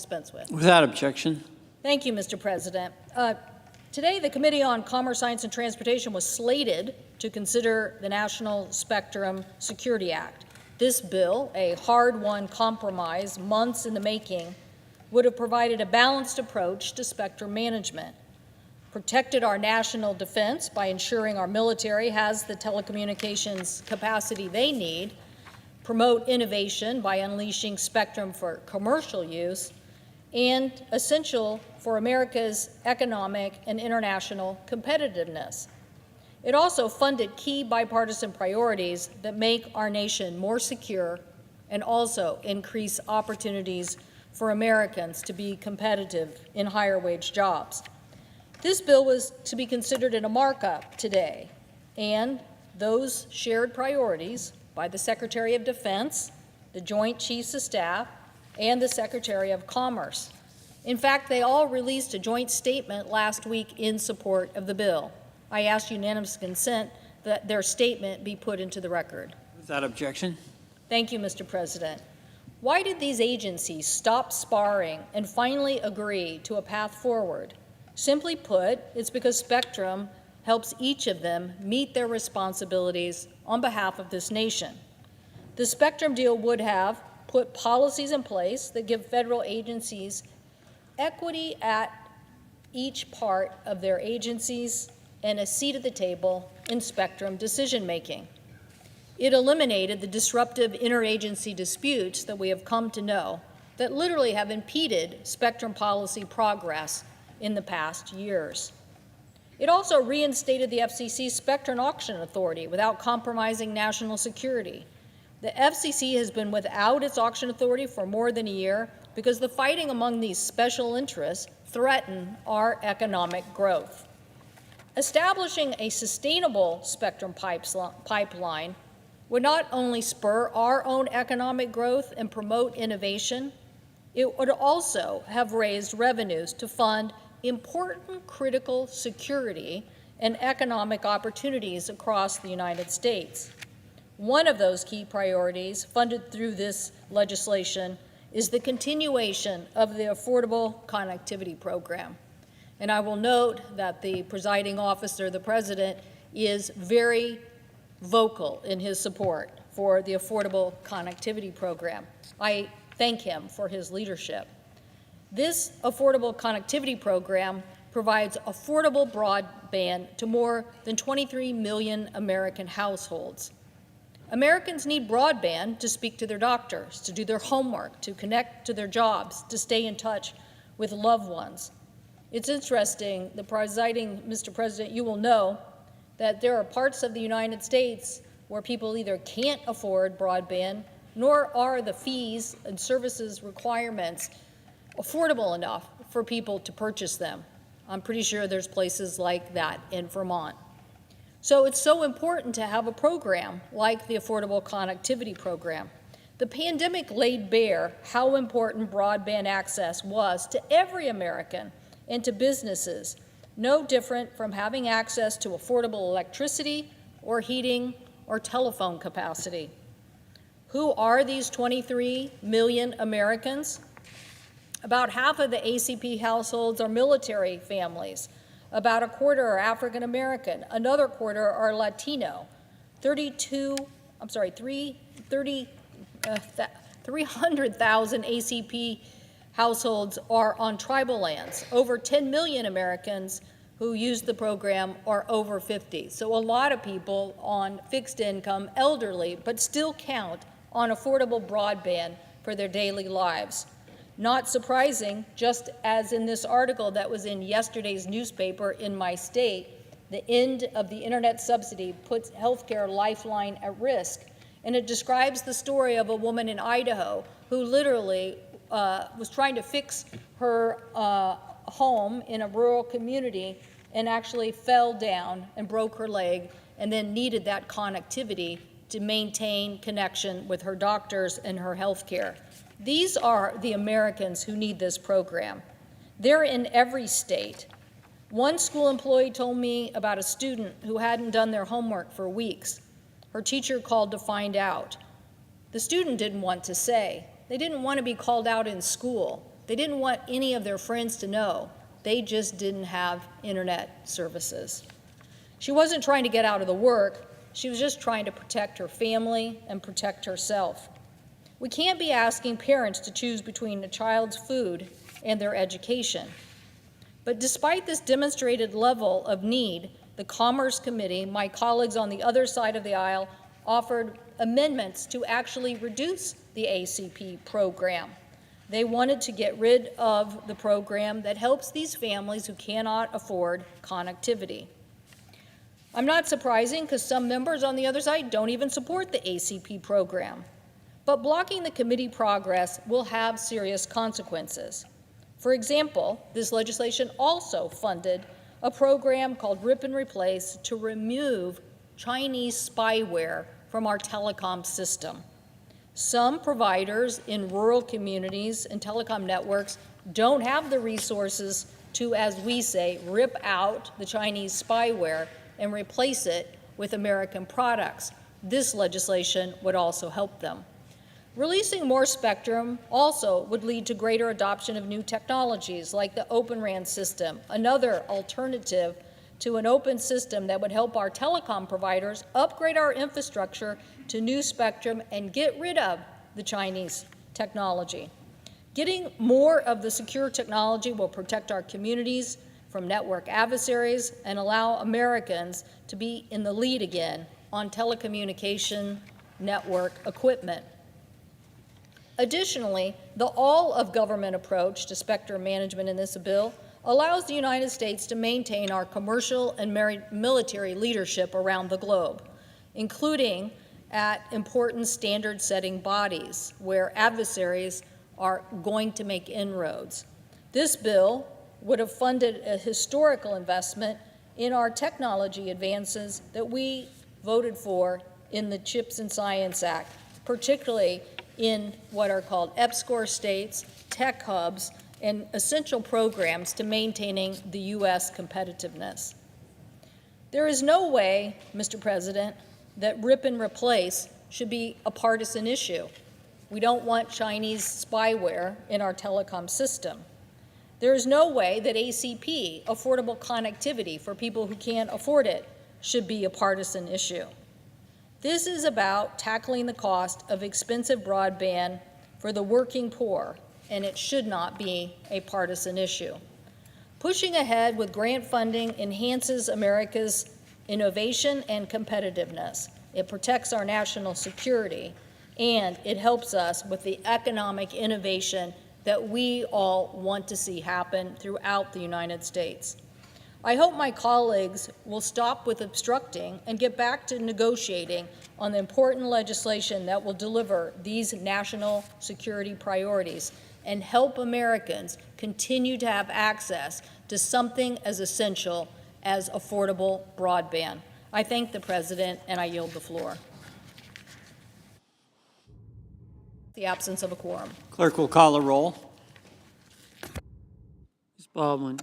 dispense with. Without objection. Thank you, Mr. President. Today, the Committee on Commerce, Science, and Transportation was slated to consider the National Spectrum Security Act. This bill, a hard-won compromise months in the making, would have provided a balanced approach to spectrum management, protected our national defense by ensuring our military has the telecommunications capacity they need, promote innovation by unleashing spectrum for commercial use, and essential for America's economic and international competitiveness. It also funded key bipartisan priorities that make our nation more secure and also increase opportunities for Americans to be competitive in higher wage jobs. This bill was to be considered in a markup today, and those shared priorities by the Secretary of Defense, the Joint Chiefs of Staff, and the Secretary of Commerce. In fact, they all released a joint statement last week in support of the bill. I ask unanimous consent that their statement be put into the record. Without objection. Thank you, Mr. President. Why did these agencies stop sparring and finally agree to a path forward? Simply put, it's because Spectrum helps each of them meet their responsibilities on behalf of this nation. The Spectrum deal would have put policies in place that give federal agencies equity at each part of their agencies and a seat at the table in Spectrum decision-making. It eliminated the disruptive interagency disputes that we have come to know that literally have impeded Spectrum policy progress in the past years. It also reinstated the FCC's Spectrum Auction Authority without compromising national security. The FCC has been without its auction authority for more than a year because the fighting among these special interests threaten our economic growth. Establishing a sustainable spectrum pipeline would not only spur our own economic growth and promote innovation, it would also have raised revenues to fund important critical security and economic opportunities across the United States. One of those key priorities funded through this legislation is the continuation of the Affordable Connectivity Program. And I will note that the presiding officer, the President, is very vocal in his support for the Affordable Connectivity Program. I thank him for his leadership. This Affordable Connectivity Program provides affordable broadband to more than 23 million American households. Americans need broadband to speak to their doctors, to do their homework, to connect to their jobs, to stay in touch with loved ones. It's interesting, Mr. President, you will know that there are parts of the United States where people either can't afford broadband, nor are the fees and services requirements affordable enough for people to purchase them. I'm pretty sure there's places like that in Vermont. So it's so important to have a program like the Affordable Connectivity Program. The pandemic laid bare how important broadband access was to every American and to businesses, no different from having access to affordable electricity or heating or telephone capacity. Who are these 23 million Americans? About half of the ACP households are military families. About a quarter are African American. Another quarter are Latino. 300,000 ACP households are on tribal lands. Over 10 million Americans who use the program are over 50. So a lot of people on fixed income, elderly, but still count on affordable broadband for their daily lives. Not surprising, just as in this article that was in yesterday's newspaper in my state, the end of the internet subsidy puts healthcare lifeline at risk. And it describes the story of a woman in Idaho who literally was trying to fix her home in a rural community and actually fell down and broke her leg and then needed that connectivity to maintain connection with her doctors and her health care. These are the Americans who need this program. They're in every state. One school employee told me about a student who hadn't done their homework for weeks. Her teacher called to find out. The student didn't want to say. They didn't want to be called out in school. They didn't want any of their friends to know. They just didn't have internet services. She wasn't trying to get out of the work. She was just trying to protect her family and protect herself. We can't be asking parents to choose between a child's food and their education. But despite this demonstrated level of need, the Commerce Committee, my colleagues on the other side of the aisle, offered amendments to actually reduce the ACP program. They wanted to get rid of the program that helps these families who cannot afford connectivity. I'm not surprising because some members on the other side don't even support the ACP program. But blocking the committee progress will have serious consequences. For example, this legislation also funded a program called Rip and Replace to remove Chinese spyware from our telecom system. Some providers in rural communities and telecom networks don't have the resources to, as we say, rip out the Chinese spyware and replace it with American products. This legislation would also help them. Releasing more spectrum also would lead to greater adoption of new technologies like the Open RAN system, another alternative to an open system that would help our telecom providers upgrade our infrastructure to new spectrum and get rid of the Chinese technology. Getting more of the secure technology will protect our communities from network adversaries and allow Americans to be in the lead again on telecommunication network equipment. Additionally, the all-of-government approach to spectrum management in this bill allows the United States to maintain our commercial and military leadership around the globe, including at important standard-setting bodies where adversaries are going to make inroads. This bill would have funded a historical investment in our technology advances that we voted for in the CHIPS and Science Act, particularly in what are called EPSCoR states, tech hubs, and essential programs to maintaining the U.S. competitiveness. There is no way, Mr. President, that rip and replace should be a partisan issue. We don't want Chinese spyware in our telecom system. There is no way that ACP, affordable connectivity for people who can't afford it, should be a partisan issue. This is about tackling the cost of expensive broadband for the working poor, and it should not be a partisan issue. Pushing ahead with grant funding enhances America's innovation and competitiveness. It protects our national security, and it helps us with the economic innovation that we all want to see happen throughout the United States. I hope my colleagues will stop with obstructing and get back to negotiating on the important legislation that will deliver these national security priorities and help Americans continue to have access to something as essential as affordable broadband. I thank the President, and I yield the floor. The absence of a quorum. Clerk will call a roll. Ms. Baldwin.